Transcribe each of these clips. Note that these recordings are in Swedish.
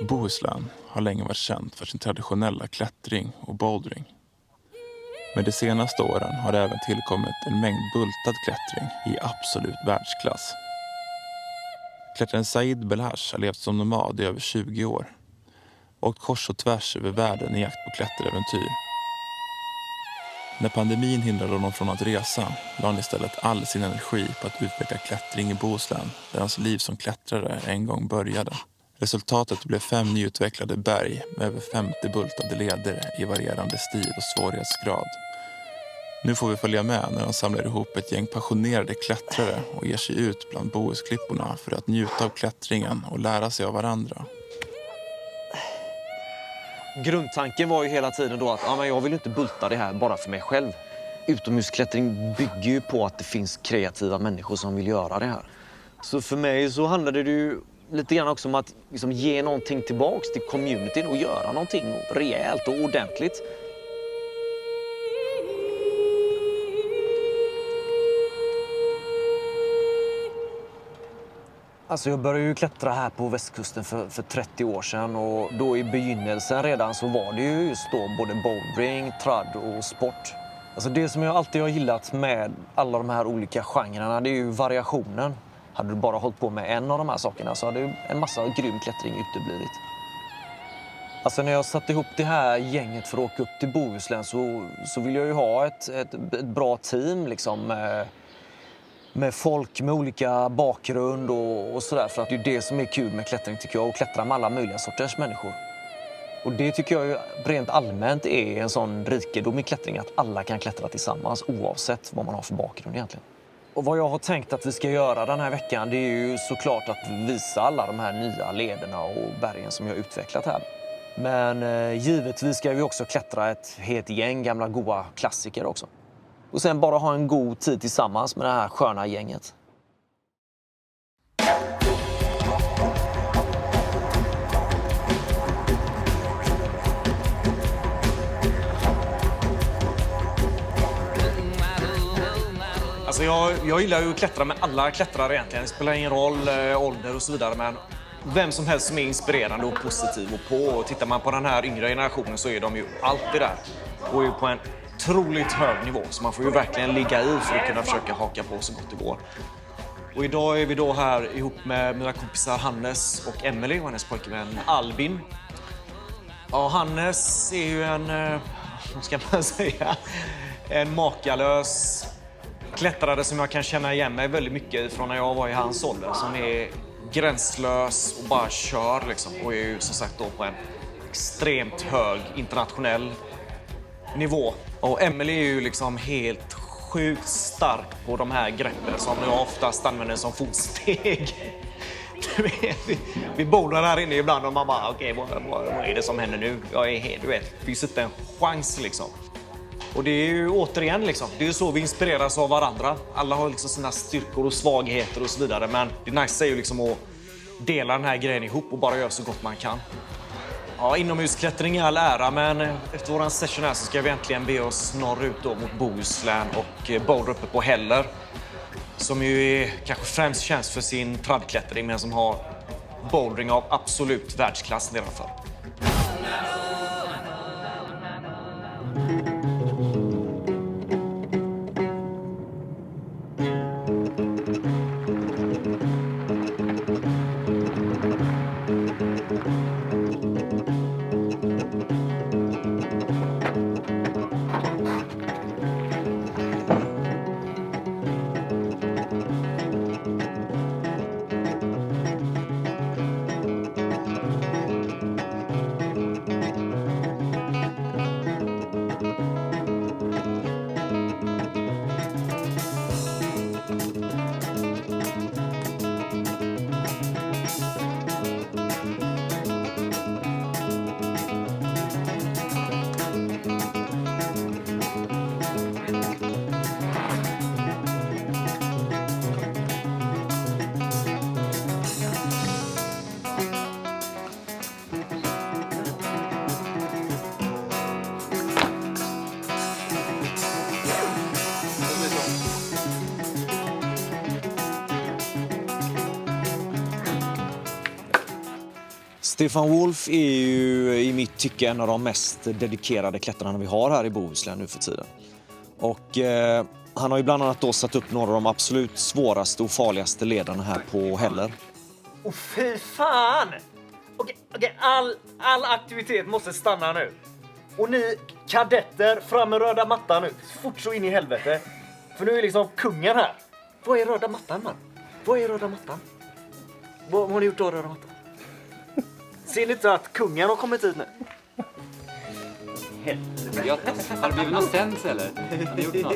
Bohuslän har länge varit känt för sin traditionella klättring och bouldering. Men de senaste åren har det även tillkommit en mängd bultad klättring i absolut världsklass. Klättraren Said Belhash har levt som nomad i över 20 år. Åkt kors och tvärs över världen i jakt på klätteräventyr. När pandemin hindrade honom från att resa la han istället all sin energi på att utveckla klättring i Bohuslän där hans liv som klättrare en gång började. Resultatet blev 5 nyutvecklade berg med över 50 bultade leder i varierande stil och svårighetsgrad. Nu får vi följa med när de samlar ihop ett gäng passionerade klättrare och ger sig ut bland Bohusklipporna för att njuta av klättringen och lära sig av varandra. Grundtanken var ju hela tiden då att men jag vill inte bulta det här bara för mig själv. Utomhusklättring bygger ju på att det finns kreativa människor som vill göra det här. Så för mig så handlade det ju lite grann också om att liksom ge någonting tillbaks till communityn och göra någonting rejält och ordentligt. Alltså jag började ju klättra här på västkusten för 30 år sedan och då i begynnelsen redan så var det ju just då både bouldering, trad och sport. Alltså det som jag alltid har gillat med alla de här olika genrerna det är ju variationen. Hade du bara hållit på med en av de här sakerna så hade ju en massa grym klättring uteblivit. Alltså när jag satte ihop det här gänget för att åka upp till Bohuslän så vill jag ju ha ett bra team liksom med folk med olika bakgrund och sådär. För att det är det som är kul med klättring tycker jag. Och klättra med alla möjliga sorters människor. Och det tycker jag ju rent allmänt är en sån rikedom i klättring. Att alla kan klättra tillsammans oavsett vad man har för bakgrund egentligen. Och vad jag har tänkt att vi ska göra den här veckan det är ju såklart att visa alla de här nya lederna och bergen som jag har utvecklat här. Men givetvis ska vi också klättra ett helt gäng gamla goa klassiker också. Och sen bara ha en god tid tillsammans med det här sköna gänget. Alltså jag gillar ju att klättra med alla klättrare egentligen. Det spelar ingen roll, ålder och så vidare. Men vem som helst som är inspirerande och positiv och på. Och tittar man på den här yngre generationen så är de ju alltid där. Och är på en otroligt hög nivå. Så man får ju verkligen ligga i för att kunna försöka haka på så gott det går. Och idag är vi då här ihop med mina kompisar Hannes och Emily och hennes pojkvän Albin. Ja, Hannes är ju vad ska man säga, en makalös klättrare som jag kan känna igen mig väldigt mycket från när jag var i hans ålder. Som är gränslös och bara kör liksom. Och är ju som sagt då på en extremt hög internationell nivå. Och Emily är ju liksom helt sjukt stark på de här greppen som jag oftast använder som fotsteg. Vi bouldrar här inne ibland och man bara okej, vad är det som händer nu? Jag är helt, du vet, det finns inte en chans liksom. Och det är ju återigen liksom, det är ju så vi inspireras av varandra. Alla har liksom sina styrkor och svagheter och så vidare. Men det nice är ju liksom att dela den här grejen ihop och bara göra så gott man kan. Ja, inomhusklättring är all ära, men efter våran session här så ska vi äntligen be oss norrut då mot Bohuslän och boulder uppe på Heller. Som ju är kanske främst känns för sin tradklättring men som har bouldering av absolut världsklass nedanför. Stefan Wolf är ju i mitt tycke en av de mest dedikerade klättrarna vi har här i Bohuslän nu för tiden. Och han har ju bland annat då satt upp några av de absolut svåraste och farligaste ledarna här på Häller. Åh fy fan! Okej, all aktivitet måste stanna nu. Och ni kadetter, fram med röda mattan nu. Fort så in i helvete. För nu är liksom kungen här. Vad är röda mattan, man? Vad är röda mattan? Vad har ni gjort av röda mattan? Ser ni inte att kungen har kommit hit nu? Helvete. Har det blivit någon sens eller? Har ni gjort något?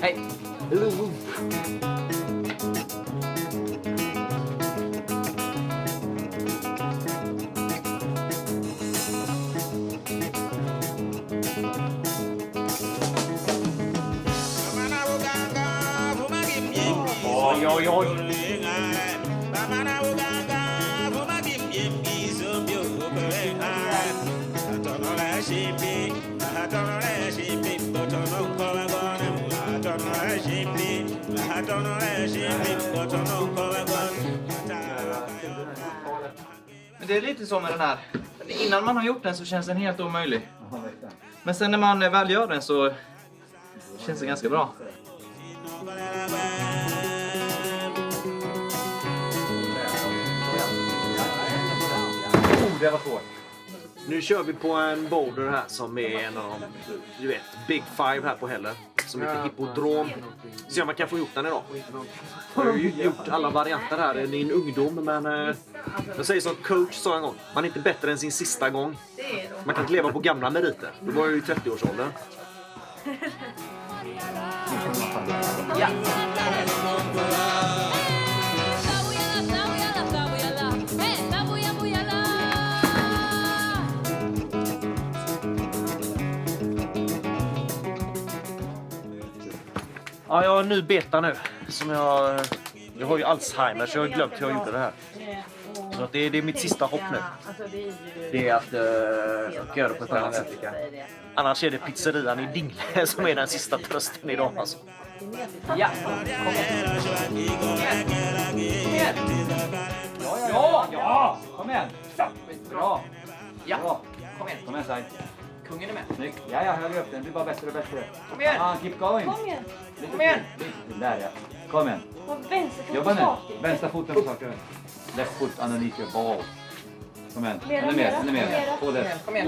Hej! Oj. Men det är lite så med den här. Innan man har gjort den så känns den helt omöjlig. Men sen när man väl gör den så känns det ganska bra. Det var svårt. Nu kör vi på en boulder här som är en av de, Big Five här på Häller. Som heter Hippodrom. Se om man kan få ihop den idag. Jag har ju gjort alla varianter här i din ungdom, men jag säger som coach sa en gång. Man är inte bättre än sin sista gång. Man kan inte leva på gamla meriter. Då var jag ju i 30-årsåldern. Ja. Ja, jag har en ny beta nu. Som jag har ju Alzheimer så jag har glömt hur jag gjorde det här. Så att det är mitt sista hopp nu. Det är att göra det på ett annat sätt. Annars är det pizzerian i Dingle som är den sista trösten idag. Alltså. Ja, kom igen. Ja, kom igen. Bra. Ja, kom igen. Kom igen, Sai. Kungen är med. Snyggt. Ja, högre upp. Den blir bara bättre och bättre. Kom igen. Keep going. Kom igen. Kom igen. Lite till där, ja. Kom igen. Och vänsterfoten Jobba nu. bak. Vänstra foten på saker. Left foot underneath your ball. Kom igen. Mera, Ännu mer, mera, ännu mer. mera. På det. Kom igen.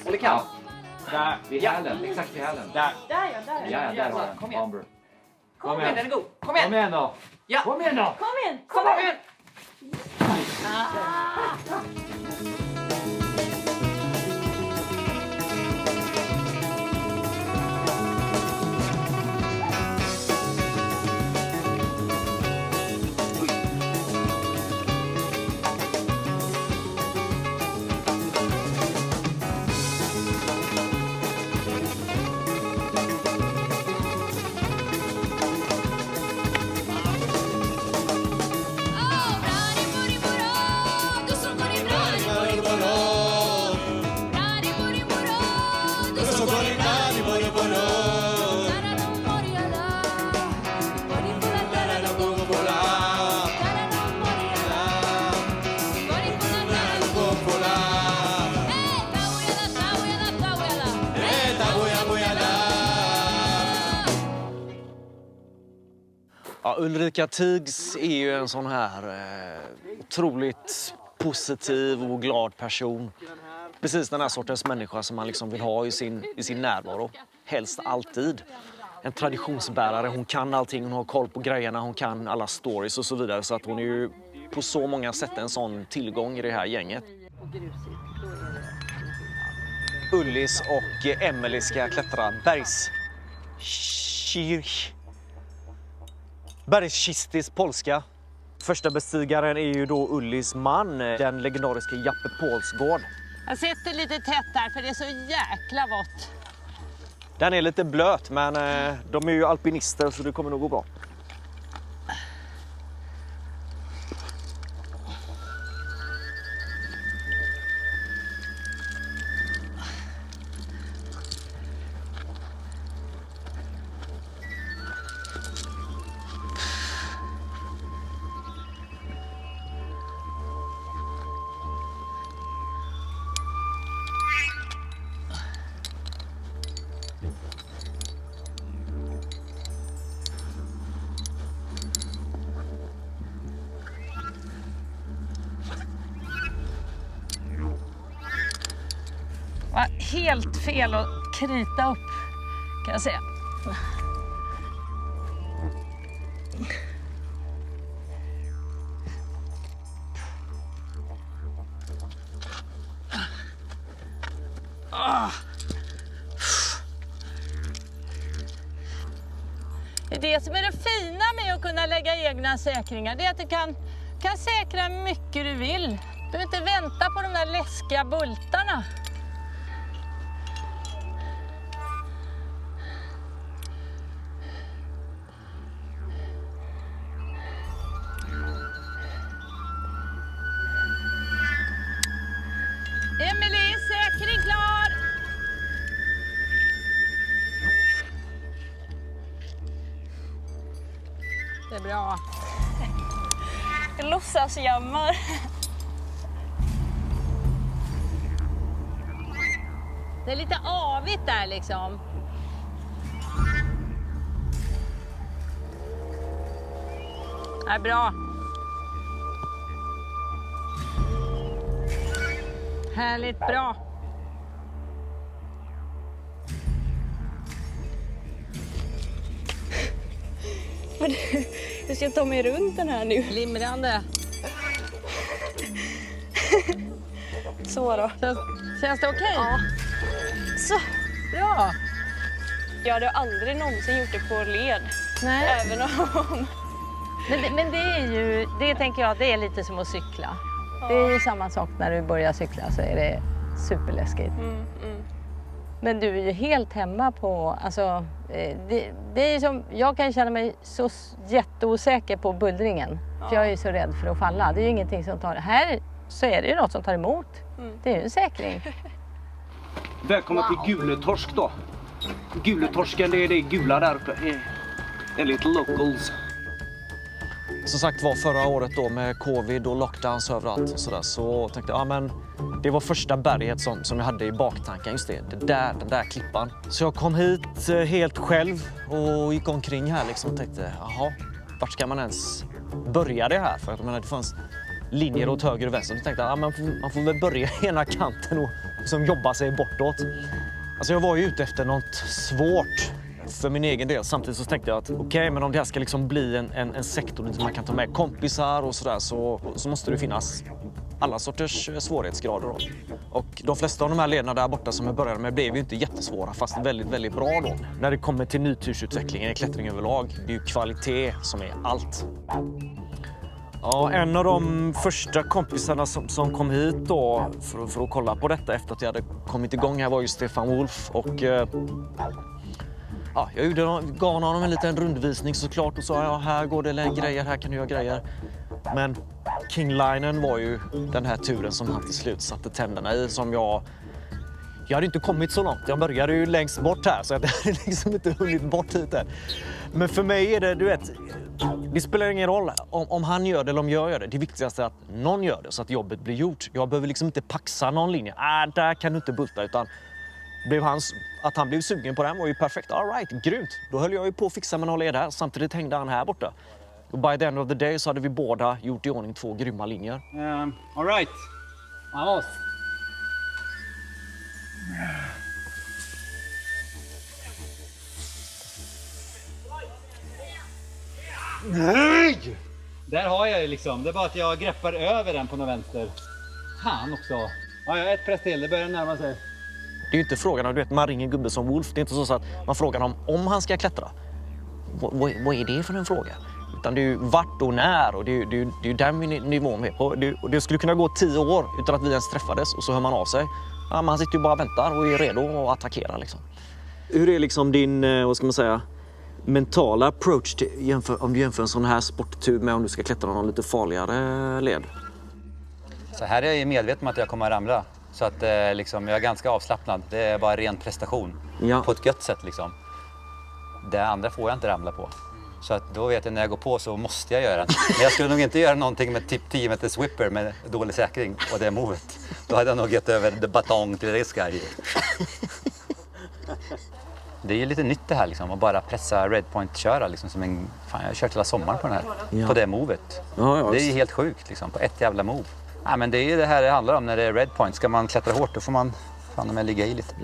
Håll i kall. Där, vid hälen. Exakt vid hälen. Där. Där ja. Ja, där var den. Kom igen. Bomber. Kom igen, den är god. Kom Kom igen. igen då. Ja. Kom igen då. Kom igen. Kom igen. Ja, Ulrika Tigs är ju en sån här otroligt positiv och glad person. Precis den här sortens människa som man liksom vill ha i sin närvaro. Helst alltid. En traditionsbärare, hon kan allting, hon har koll på grejerna, hon kan alla stories och så vidare. Så att hon är ju på så många sätt en sån tillgång i det här gänget. Ullis och Emelie ska klättra Bergskistis polska. Första bestigaren är ju då Ullis man, den legendariska Jappe Pålsgård. Jag sätter lite tätt där för det är så jäkla vått. Den är lite blöt, men de är ju alpinister så det kommer nog gå bra. var helt fel att krita upp, kan jag säga. Det som är det fina med att kunna lägga egna säkringar, det är att du kan säkra mycket du vill. Du behöver inte vänta på de där läskiga bultarna. Emily, säkring klar! Det är bra. Jag låtsas jammar. Det är lite avigt där liksom. Det är bra. Härligt bra. Jag ska ta mig runt den här nu. Limrande. Så då. Känns det okej? Ja. Så. Bra. Jag hade aldrig någonsin gjort det på led. Nej. Även om... Men det är ju, det tänker jag, det är lite som att cykla. Det är ju samma sak när du börjar cykla, så är det superläskigt. Men du är ju helt hemma på, alltså, det är ju som, jag kan känna mig så jätteosäker på bullringen. För jag är ju så rädd för att falla. Det är ju ingenting som tar, här så är det ju något som tar emot. Det är ju en säkring. Välkommen till Guletorsk då. Guletorsken, det är det gula där uppe. Enligt locals. Som sagt var, förra året då med covid och lockdowns överallt och sådär, så tänkte jag, ja men det var första berget som jag hade i baktanken, just det där, den där klippan. Så jag kom hit helt själv och gick omkring här liksom och tänkte, jaha, vart ska man ens börja det här? För jag menar, det fanns linjer åt höger och vänster. Så tänkte jag, ja, man får väl börja i ena kanten och liksom jobba sig bortåt. Alltså jag var ju ute efter något svårt för min egen del. Samtidigt så tänkte jag att okej, men om det här ska liksom bli en sektor där man kan ta med kompisar och sådär, så måste det finnas alla sorters svårighetsgrader då. Och de flesta av de här lederna där borta som jag började med blev ju inte jättesvåra, fast väldigt, väldigt bra då. När det kommer till nytursutvecklingen i klättring överlag, det är ju kvalitet som är allt. Ja, en av de första kompisarna som kom hit då för att kolla på detta efter att jag hade kommit igång här var ju Stefan Wolf. Och ja, jag gav honom en liten rundvisning såklart och sa, ja, här går det grejer, här kan du göra grejer. Men Kinglinen var ju den här turen som han till slut satte tänderna i, som jag hade inte kommit så långt. Jag började ju längst bort här, så jag hade liksom inte hunnit bort hit än. Men för mig är det, du vet, det spelar ingen roll om han gör det eller om jag gör det. Det viktigaste är att någon gör det så att jobbet blir gjort. Jag behöver liksom inte paxa någon linje. Där kan du inte bulta, utan att han blev sugen på den var ju perfekt. All right, grymt. Då höll jag ju på att fixa med någon led här. Samtidigt hängde han här borta. Och by the end of the day så hade vi båda gjort i ordning 2 grymma linjer. All right. Vamos. Nej! Där har jag ju liksom. Det är bara att jag greppar över den på någon vänster. Fan också. Ja, jag har ett press till. Det börjar närma sig. Det är ju inte frågan om, du vet, man ringer en gubbe som Wolf. Det är inte så att man frågar om han ska klättra. Vad är det för en fråga? Utan det är ju vart och när, och det är ju den nivån vi är på. Det skulle kunna gå 10 år utan att vi ens träffades, och så hör man av sig. Ja, man sitter ju bara och väntar och är redo att attackera liksom. Hur är liksom din, vad ska man säga, mentala approach till, om du jämför en sån här sporttur med om du ska klättra någon lite farligare led? Så här är jag ju medveten om att jag kommer att ramla. Så att liksom, jag är ganska avslappnad. Det är bara ren prestation. Ja. På ett gött sätt liksom. Det andra får jag inte ramla på. Så att då vet jag när jag går på så måste jag göra den. Men jag skulle nog inte göra någonting med typ 10 meters whipper med dålig säkring och det movet. Då hade jag nog gett över the batong till this guy. Det är ju lite nytt det här liksom, att bara pressa redpoint-köra liksom som en... Fan, jag har kört hela sommaren på den här. Ja. På det movet. Ja, det är ju helt sjukt liksom, på ett jävla move. Ja, men det är ju det här det handlar om när det är redpoint. Ska man klättra hårt då får man fan med ligga i lite.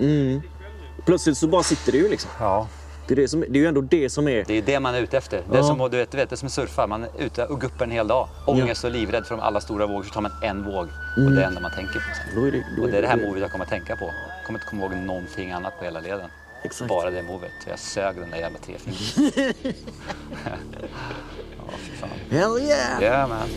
Plötsligt så bara sitter det ju liksom. Ja. Det är ju ändå det som är... Det är det man är ute efter. Det är som, du vet, det är som surfar. Man är ute och guppar en hel dag. Ångest och livrädd för alla stora vågor, så tar man en våg. Och det är det enda man tänker på sen. Och det är det här movet jag kommer att tänka på. Jag kommer inte komma ihåg någonting annat på hela leden. Exakt. Bara det movet. Jag sög den där jävla trefingret. Ja, fy fan. Hell yeah! Yeah, man.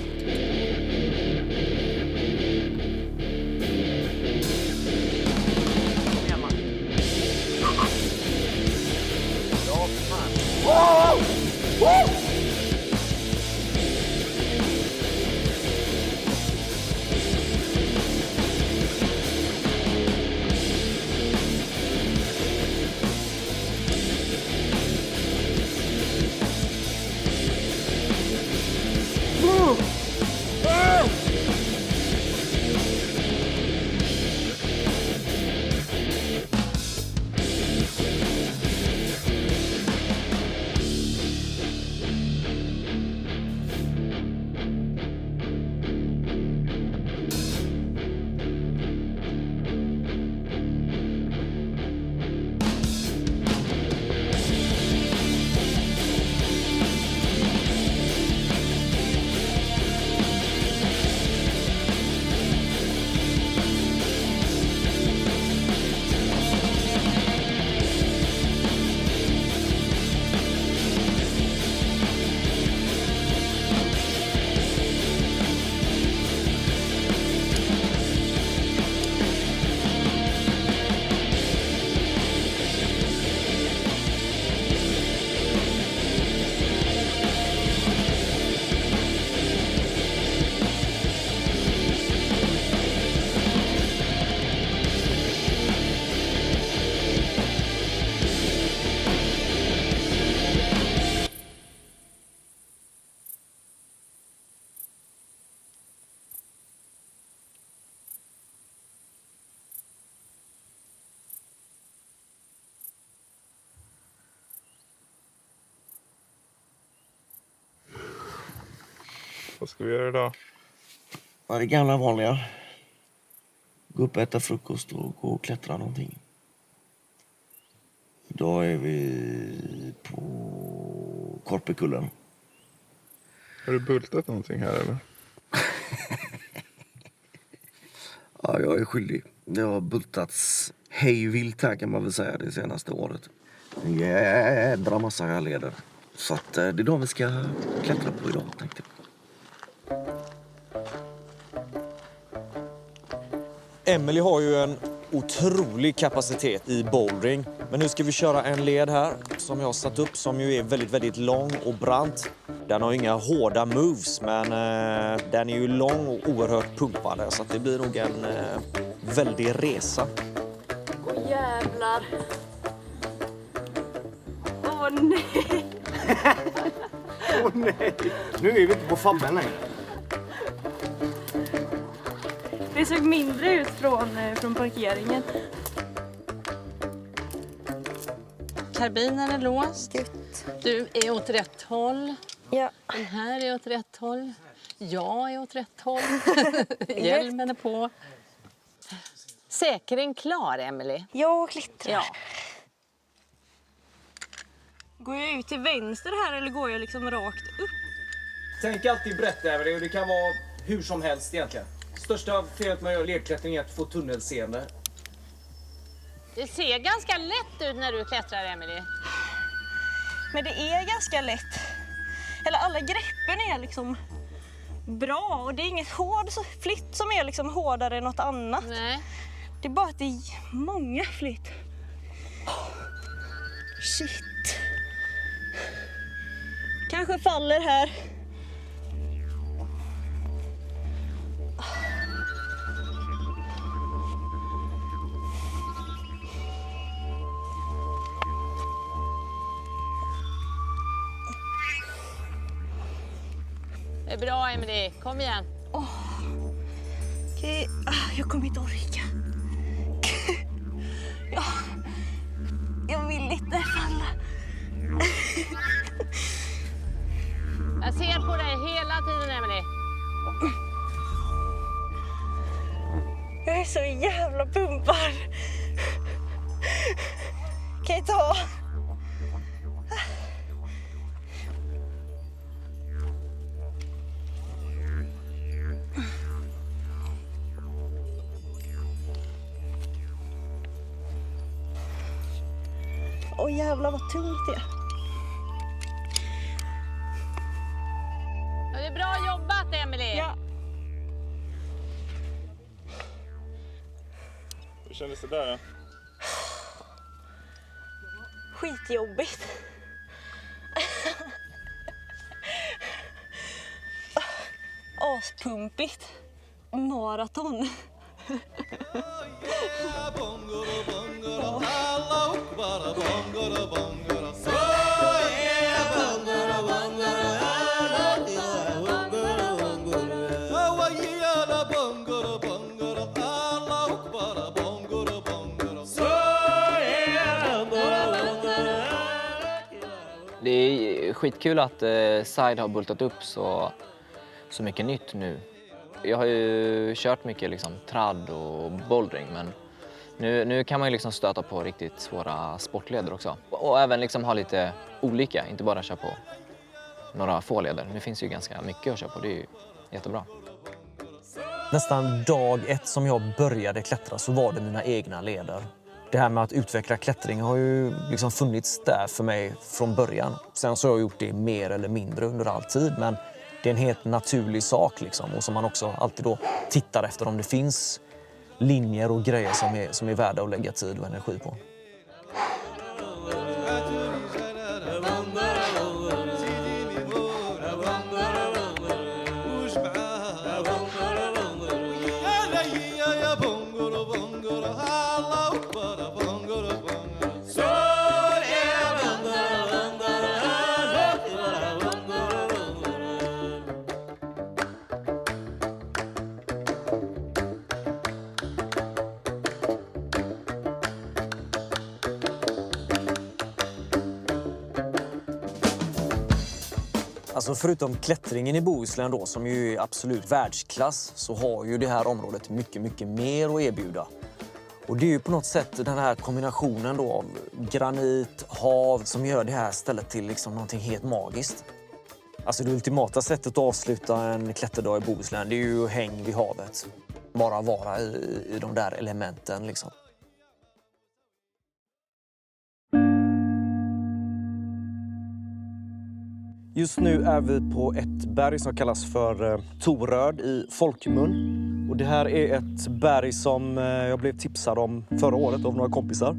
Vad ska vi göra idag? Ja, det gamla vanliga. Gå upp och äta frukost och gå och klättra någonting. Idag är vi på Korpekullen. Har du bultat någonting här eller? Ja, jag är skyldig. Det har bultats hejvilt här kan man väl säga det senaste året. En jädra massa jag leder. Så att det är de vi ska klättra på idag, tänkte jag. Emily har ju en otrolig kapacitet i bouldering. Men nu ska vi köra en led här som jag har satt upp som ju är väldigt, väldigt lång och brant. Den har inga hårda moves, men den är ju lång och oerhört pumpande. Så att det blir nog en väldig resa. Åh jävlar. Åh nej. Åh nej! Nu är vi inte på Fabben längre. Det såg mindre ut från parkeringen. Karbinen är låst. Du är åt rätt håll. Ja. Den här är åt rätt håll. Jag är åt rätt håll. Hjälmen är på. Säkring klar, Emily. Jag klättrar. Ja. Går jag ut till vänster här eller går jag liksom rakt upp? Tänk alltid brett över det och det kan vara hur som helst egentligen. Största felet med att göra ledklättring är att få tunnelseende. Det ser ganska lätt ut när du klättrar, Emily. Men det är ganska lätt. Eller alla greppen är liksom bra och det är inget flytt som är liksom hårdare än något annat. Nej. Det är bara att det är många flytt. Shit. Kanske faller här. Det är bra, Emily. Kom igen. Okej. Jag kommer inte orka. Jag vill inte falla. Jag ser på dig hela tiden, Emily. Jag är så jävla pumpad. Kan jag ta? Åh jävlar vad tungt det är. Det är bra jobbat, Emily. Ja. Hur kändes det där då? Skitjobbigt. Aspumpigt. Maraton. Det är skitkul att Side har bultat upp så mycket nytt nu. Jag har ju kört mycket liksom, tradd och bouldering, men nu kan man ju liksom stöta på riktigt svåra sportleder också. Och även liksom ha lite olika, inte bara köra på några få leder. Nu finns ju ganska mycket att köra på, det är ju jättebra. Nästan dag 1 som jag började klättra så var det mina egna leder. Det här med att utveckla klättring har ju liksom funnits där för mig från början. Sen så har jag gjort det mer eller mindre under all tid, men det är en helt naturlig sak liksom, och som man också alltid då tittar efter om det finns linjer och grejer som är värda att lägga tid och energi på. Alltså förutom klättringen i Bohuslän då, som ju är absolut världsklass, så har ju det här området mycket, mycket mer att erbjuda. Och det är ju på något sätt den här kombinationen då av granit, hav som gör det här stället till liksom någonting helt magiskt. Alltså det ultimata sättet att avsluta en klätterdag i Bohuslän, det är ju häng vid havet. Bara vara i de där elementen liksom. Just nu är vi på ett berg som kallas för Toröd i folkmun. Och det här är ett berg som jag blev tipsad om förra året av några kompisar.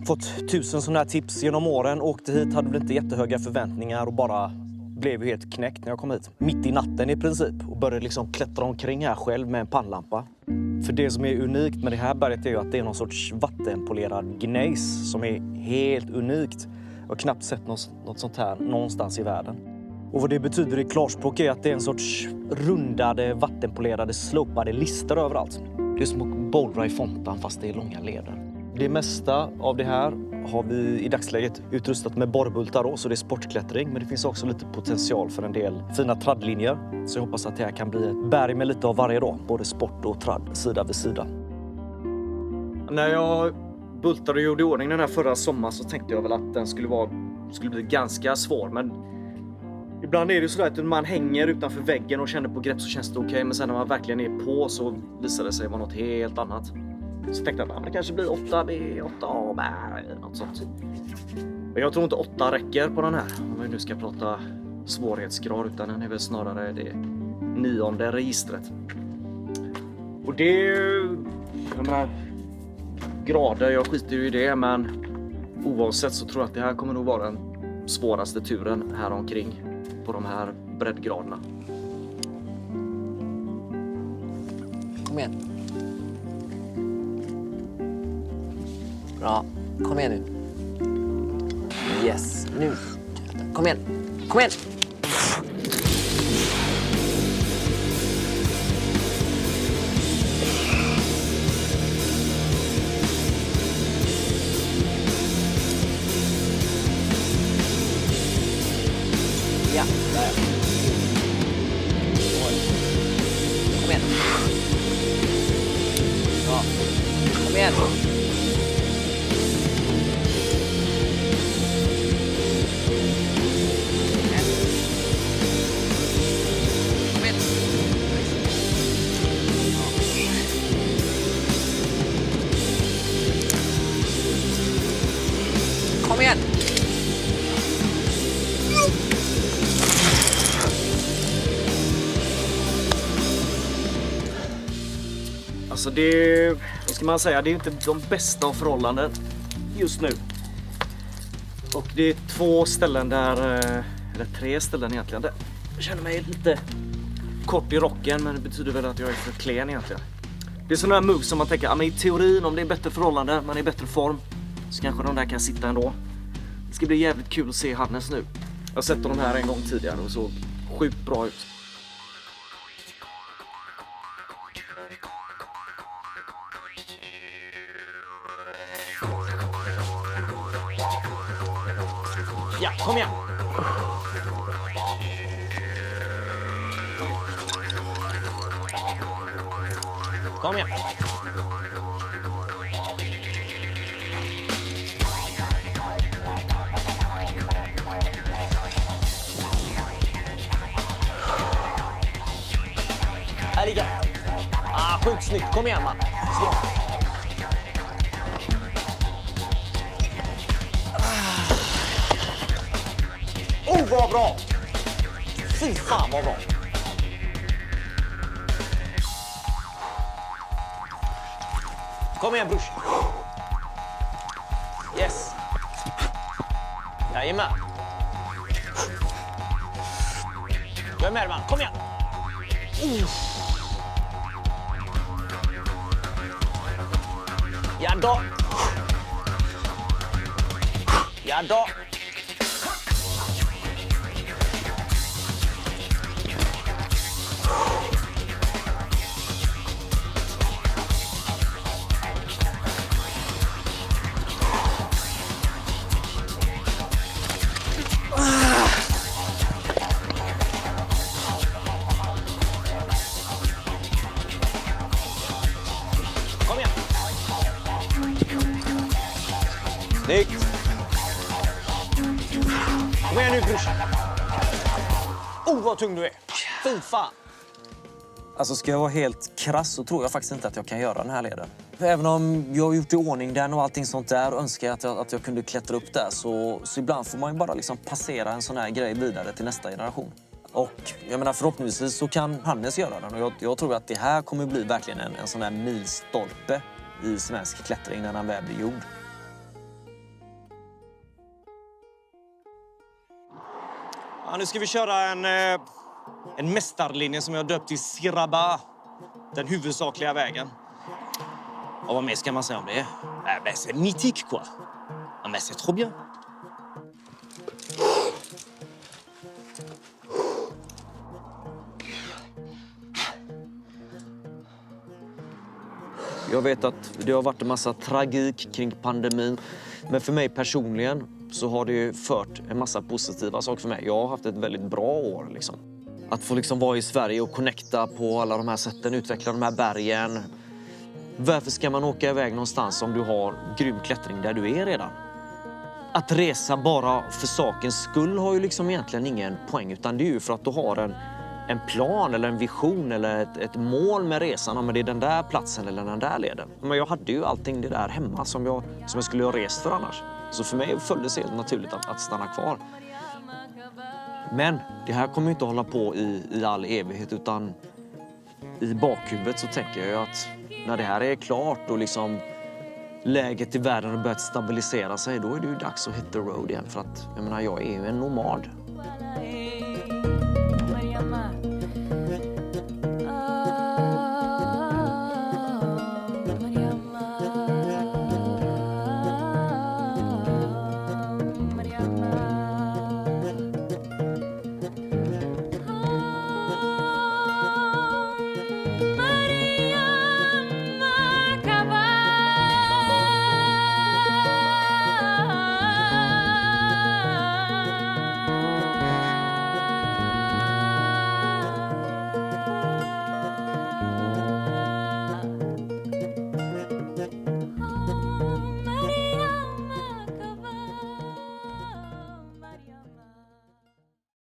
Fått 1000 sådana här tips genom åren. Åkte hit, hade väl inte jättehöga förväntningar och bara blev ju helt knäckt när jag kom hit. Mitt i natten i princip. Och började liksom klättra omkring här själv med en pannlampa. För det som är unikt med det här berget är ju att det är någon sorts vattenpolerad gnejs som är helt unikt. Jag har knappt sett något sånt här någonstans i världen. Och vad det betyder i klarspråk är att det är en sorts rundade, vattenpolerade, slopade lister överallt. Det är som att bouldra i fontan fast det är långa leder. Det mesta av det här har vi i dagsläget utrustat med borrbultar då, så det är sportklättring. Men det finns också lite potential för en del fina traddlinjer. Så jag hoppas att det här kan bli ett berg med lite av varje dag, både sport och tradd, sida vid sida. När jag bultade och gjorde i ordning den här förra sommaren så tänkte jag väl att den skulle bli ganska svår, men ibland är det ju så att man hänger utanför väggen och känner på grepp så känns det okej. Men sen när man verkligen är på så visar det sig vara något helt annat. Så tänkte jag att det kanske blir 8B, 8A, något sånt. Men jag tror inte 8 räcker på den här. Om vi nu ska prata svårighetsgrad, utan den är väl snarare det 9:e registret. Och det är ju de här grader, jag skiter ju i det, men oavsett så tror jag att det här kommer nog vara den svåraste turen här omkring på de här breddgraderna. Kom igen. Bra. Kom igen nu. Yes. Nu. Kom igen. Kom igen. Ja, där. Kom igen. Bra. Kom igen. Kom igen. Alltså det, vad ska man säga, det är inte de bästa av förhållanden just nu. Och det är 2 ställen där, eller 3 ställen egentligen, där jag känner mig lite kort i rocken, men det betyder väl att jag är för klen egentligen. Det är sådana här moves som man tänker, ja, men i teorin om det är bättre förhållanden, man är i bättre form, så kanske de där kan sitta ändå. Det ska bli jävligt kul att se Hannes nu. Jag har sett de här en gång tidigare och såg sjukt bra ut. Ja, kom igen! Kom igen! Här ligger. Sjukt snyggt. Kom igen, man. Slå. Vad bra! Fy fan vad bra! Kom igen, brors. Yes. Jajamän. Jag är med, man. Kom igen. Ja då. Ja då. Snyggt! Kom igen nu, brorsan! Vad tung du är! Fy fan! Alltså ska jag vara helt krass så tror jag faktiskt inte att jag kan göra den här leden. Även om jag har gjort i ordning den och allting sånt där och önskar att jag kunde klättra upp där så ibland får man ju bara liksom passera en sån här grej vidare till nästa generation. Och jag menar förhoppningsvis så kan Hannes göra den och jag tror att det här kommer bli verkligen en sån här milstolpe i svensk klättring när han väl blir gjord. Ja, nu ska vi köra en mästarlinje som jag har döpt till Siraba, den huvudsakliga vägen. Och vad mer ska man säga om det? C'est mythique quoi. Men c'est trop bien. Jag vet att det har varit en massa tragik kring pandemin, men för mig personligen så har det ju fört en massa positiva saker för mig. Jag har haft ett väldigt bra år liksom. Att få liksom vara i Sverige och connecta på alla de här sätten, utveckla de här bergen. Varför ska man åka iväg någonstans om du har grym klättring där du är redan? Att resa bara för sakens skull har ju liksom egentligen ingen poäng, utan det är ju för att du har en plan eller en vision eller ett mål med resan, om det är den där platsen eller den där leden. Men jag hade ju allting det där hemma som jag skulle ha rest för annars. Så för mig följde det helt naturligt att stanna kvar. Men det här kommer ju inte hålla på i all evighet, utan i bakhuvudet så tänker jag att när det här är klart och liksom läget i världen har börjat stabilisera sig, då är det ju dags att hit the road igen. För att jag menar, jag är ju en nomad.